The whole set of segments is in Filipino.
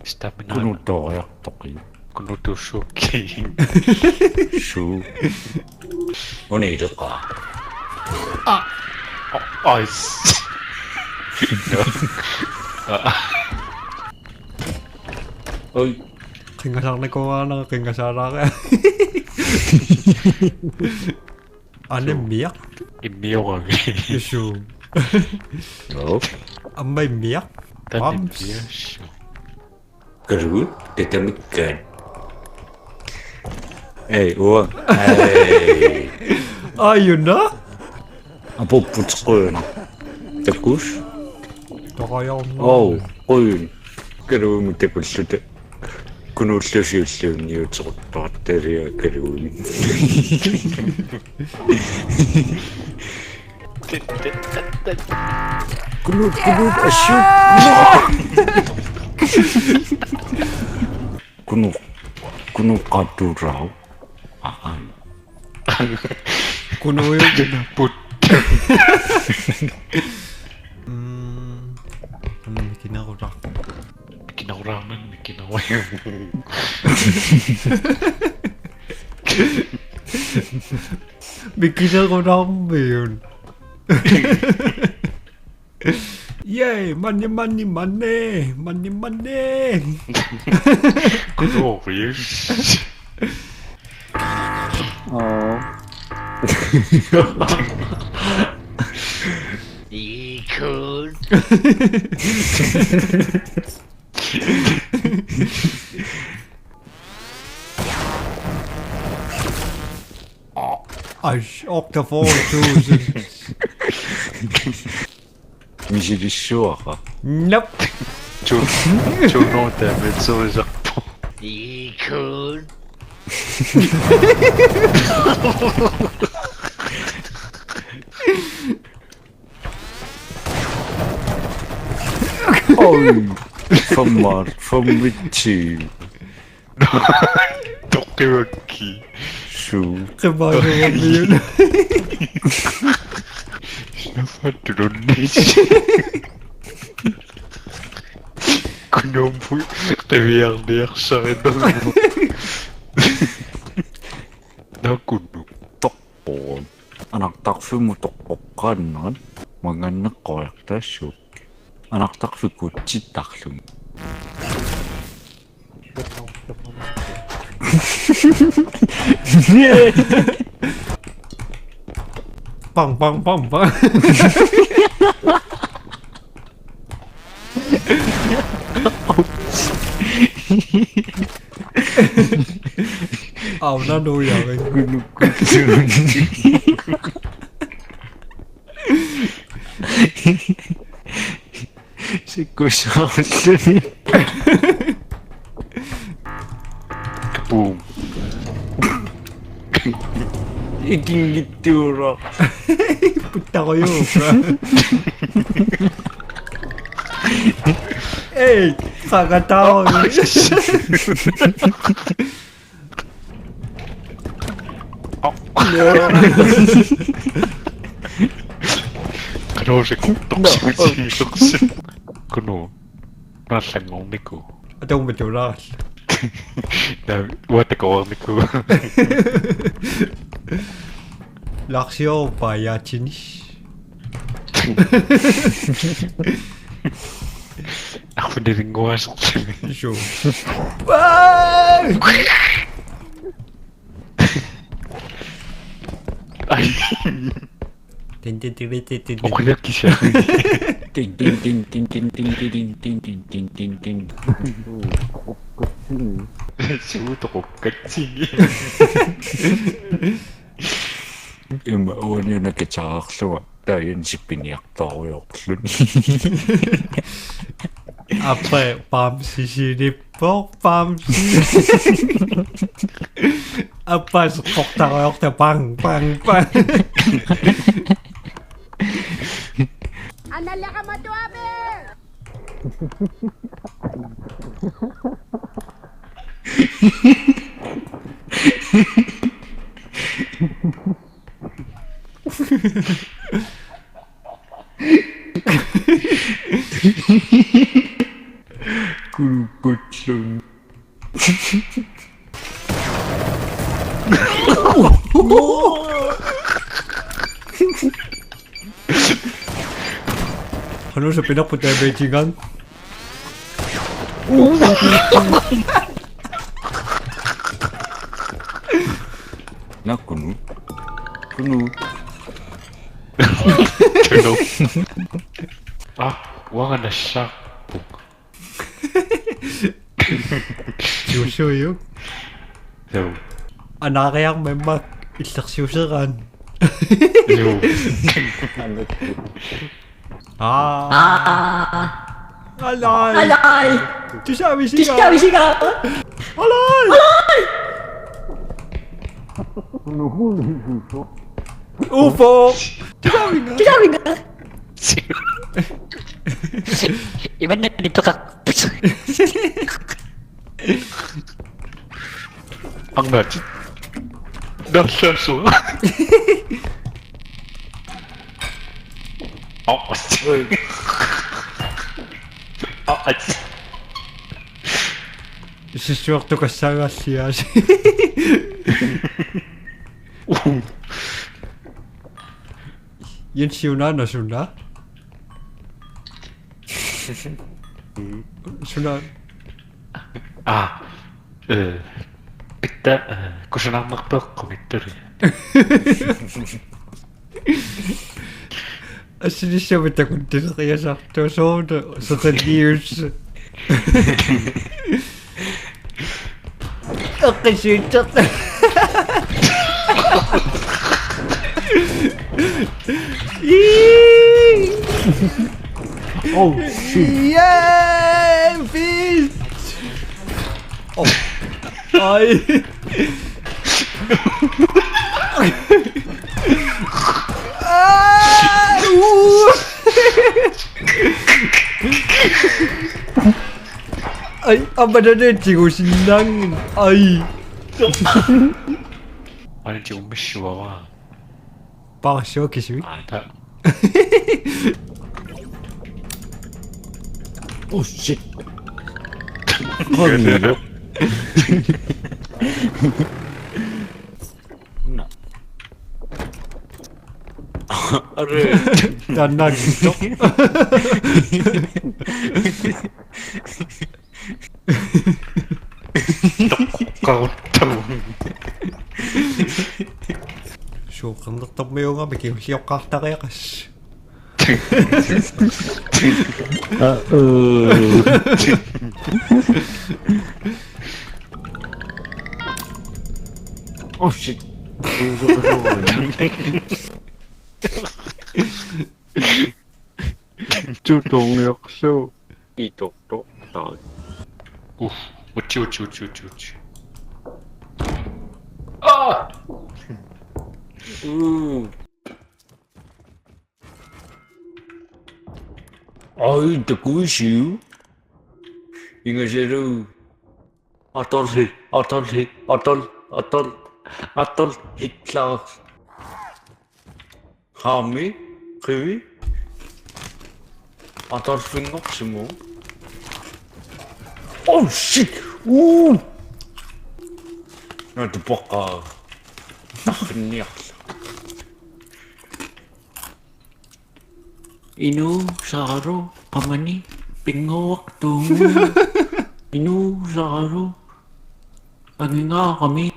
Stamina. Kunutoriartoqi. Kunutussuukki. Suu. Unileqa. Ice. Oi. Kingasarne ko ano, kingasarake. Miak? Immioragi. Isu. No. Ambay miak? Tanimmiassu. Kerut tetamikkan. Uang. Hey. Ayun na? Apa putsqun? Takus? Takayaw na. Oh, qoyun. Keruu mitakulluta. Kunuullusiulluunniutequttoqattaria kaluun. Kunuut assup. Kunu qaturau. Kuno yung Ginaput. ano bikin ako rak? Bikin ako ramen, bikin ako yung... Bikin ako rak ba yun? Yay! Money, money, money! Money, money! Glorious. Oh. Ikut. Octafall 2000. 미시리슈아가. Nope! Jono damage så i Japan. Ikut. Oj. Från Richie. Dokiwaki. Suu. Kabayo kami yun. Nafatulunnis. Kunyompu. Revier sa rin. Nakunu. Toqqoon. Anaqtarfimu toqqoqqaanneran manganneqqoriartaassuk. Anaqtarfikutsit-tarlum. Pang, pang, pang, pang. Aw na nuya kay. Sikkusaallu. Boom. Ikingittuura. Puta ko yun. Hey! Kakatawa ko. Kanose toksin. Kuno. Nasangong niku. Atong betulas. Na watakawang niku. Laksyo payachinis. Ako na rin gumasok sa Sure. Ah! Ay, Tin tin tin tin tin. okay na kisya. Ting ting ting ting ting ting ting ting ting ting ting ting. Suto ko katsi. Имауани накитаарлуа тааян сиппиниартаруйорлун. Après, pam si si por pam si. Apa skoktar pang pang pang. Anala ka matuabe! 그렇겠어. Ano sa pinakaputay-bejingan? 나 그누? 그누? Tulog. Wala na siya. Susuyog. So, Anakayang may mak. Islaksusakan. yo. Alay! Alay! Tusabi siya! Tusabi siya! Alay! UFO! Tusabi nga! Tusabi nga! Iba na dito ka. Ang nat. Nasa so. Siswakto ka sa siya. Yan siyuna na suna? Suna. Kita kusunang magpakomentar. Sinisya kita kung dito kaya sakto. So, sa 10 years. Okay, shit. Oh, shit. Yeah! Fish! Oh. Ay! Ah! Ay, aba na na, chigo sinang. Ay! Wala di umisyawa. Baka siya, kiswi. Ada. Oh, shit. Ano? 나. 아래. Tanag ito. Kautang. So, kang naktap mo yung nga, may siya kakta kaya kas. Oh, shit. 주동력수 이쪽도 나. 우치. 아! 아이, 듣고시오. 이것으로 어떨 히틀러 하미 그위 어떨 생각시모. 오, 씨. 오. 나도 바꿔. 나그냥. Inu saro pamani pingo waktu. Inu saro lagi nga kami.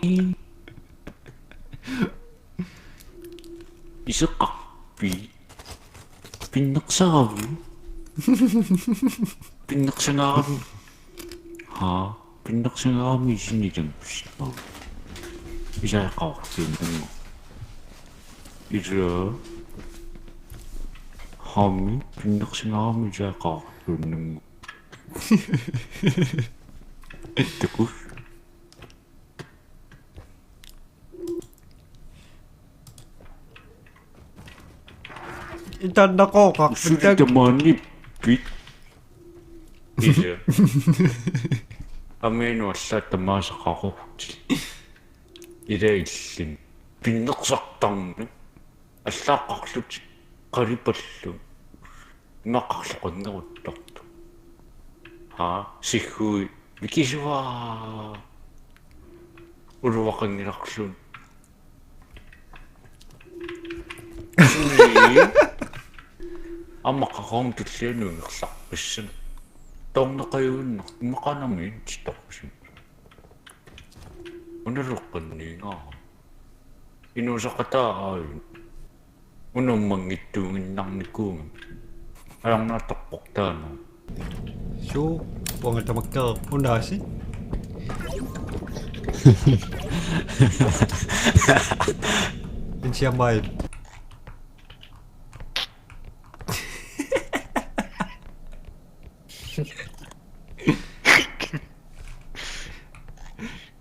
Isa kapi. Pinaksabi. Pinaksangabi. Ha? Pinaksangabi sinigang gusto. Isa kaksin mo. Isa. Hami, pinaksinami siya kakatunan mo. Tapos? Itanda ko, Sulit kakpitag. naman ni Pete. Isa. Amin wala tamasa kako. Ira isin. Pinaksaktang na. Asa kaklut. Karipallo. Nakakakon na utak to. 시후 미키시와 우르와kan reaction. Ang makakaunti siya nung nagsakpisan. Taong na kayo maka namin, stakpisan. Unarakan niya nga. Inusa ka tayo. Unang mangitungin ng nikong. Ayang natapok tayo. 쇼 뻥을 다 막다 온다시 인치한 마일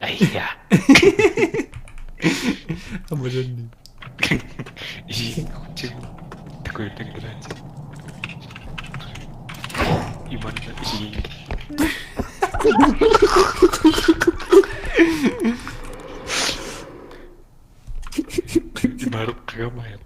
Ayya. 한번 줬니 지금 듣고 있던 거라지. 이번에 이 baru kagamayan.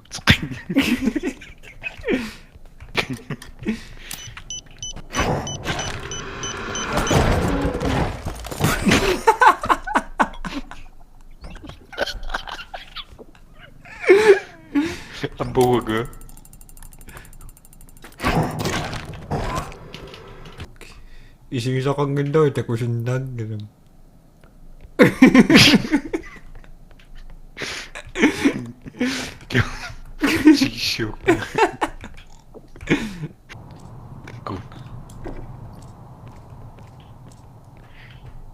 Ang buwag ah. 이승사 관계도 되고 싶단 그럼 지시오.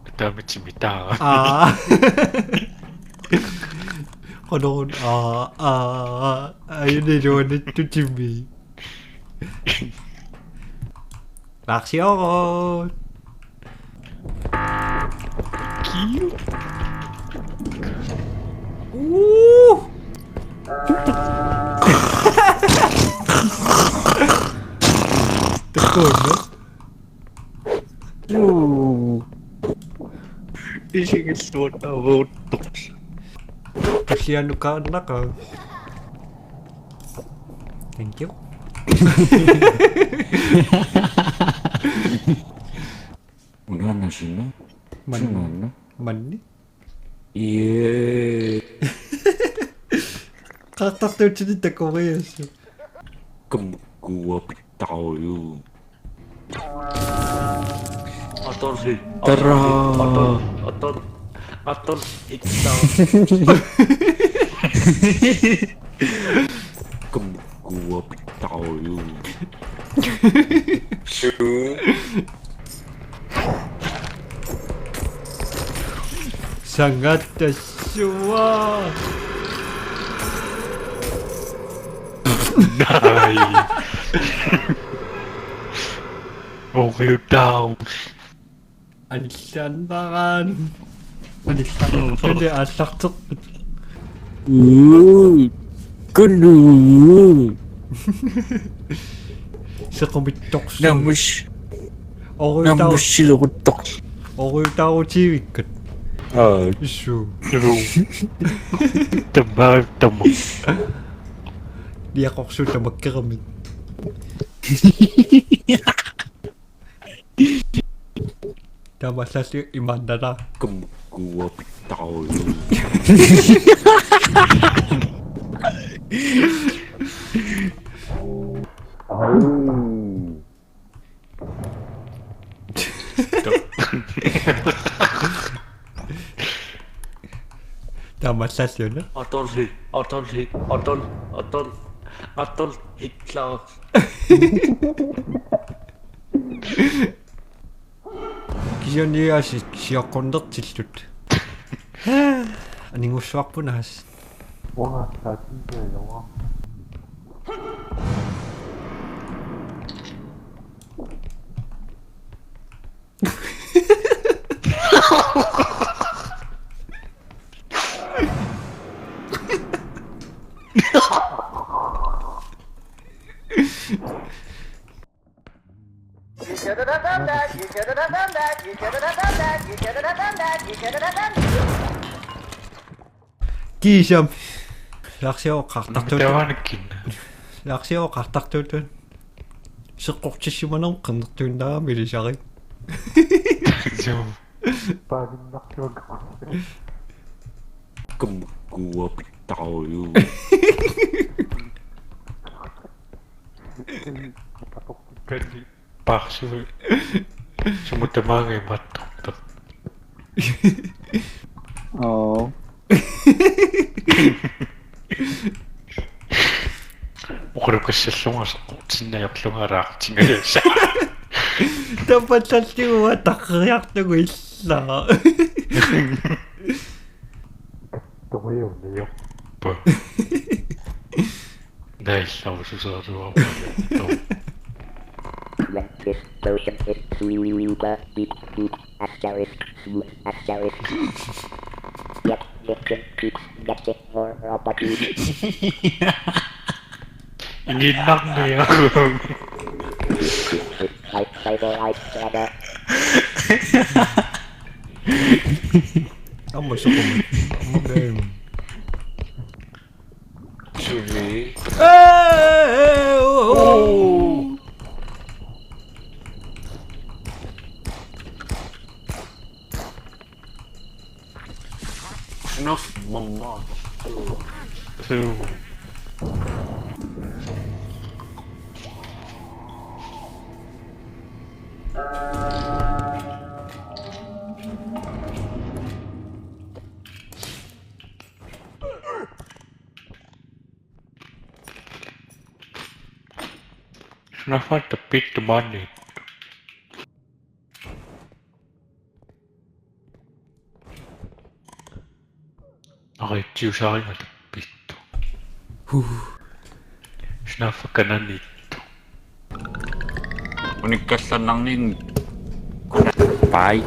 그 다음에 재밌다. 아 거론 ayun yun ito Jimmy 낚시어건 귀여워. 오 뜨거웠나? 이게 쏟아고 Kasihan ka anak ka. Thank you. Wala na sino? Sino na? 맞니? 예. 각각들 진짜 거기였어. Kumkuha tayo. Tara. Atol, ikaw. Kumkuha tayo. Sangat 좋아. Nay. Okay daw. 안산방안. 안산. 근데 아삭삭. Kanu. Sa kumitok Namus. Okul tao. Namus sila kutok. Okul tao ciwikat. Ah. Isu. Tama. Dia kok sudah magkakamit. Tama sa si Imanda na. Kumkuha tayo. Tama sa siya na. Atol, ikaw. Kiyon niya siya kondak silsut. Aning uswak po nas. 와, 나 진짜 영화. You should have done that. You should have done that. You should have done that. You should have done that. You should have done that. Kiyam. Laksio kaktak 대화느낌. Laksio kaktak tutun. Sa kokchisiman ang kandak tun na milisaki. 좀 빠진 낙지만 갖고 Gumagawa pa tayo. Kasi bakso sumutamangay matok. Oo. Mukha ko siya sumasakot na yung lumarak ngayon siya. Dapat sa tiwa, takyak na ko isla. Tumayo na yung pa. Dahil sa susaro ako. When this potion is super beep beep asterisk asterisk. Yet listen keep getting more property. Ininang na yan. My favorite brother. Ang masuk ko. Ang Sorry. Enough, mama. So, kenapa tepi teman itu? Nakitiyo sa akin na tepi ito. Kenapa kanan ito? Unigkas lang nin. Bye.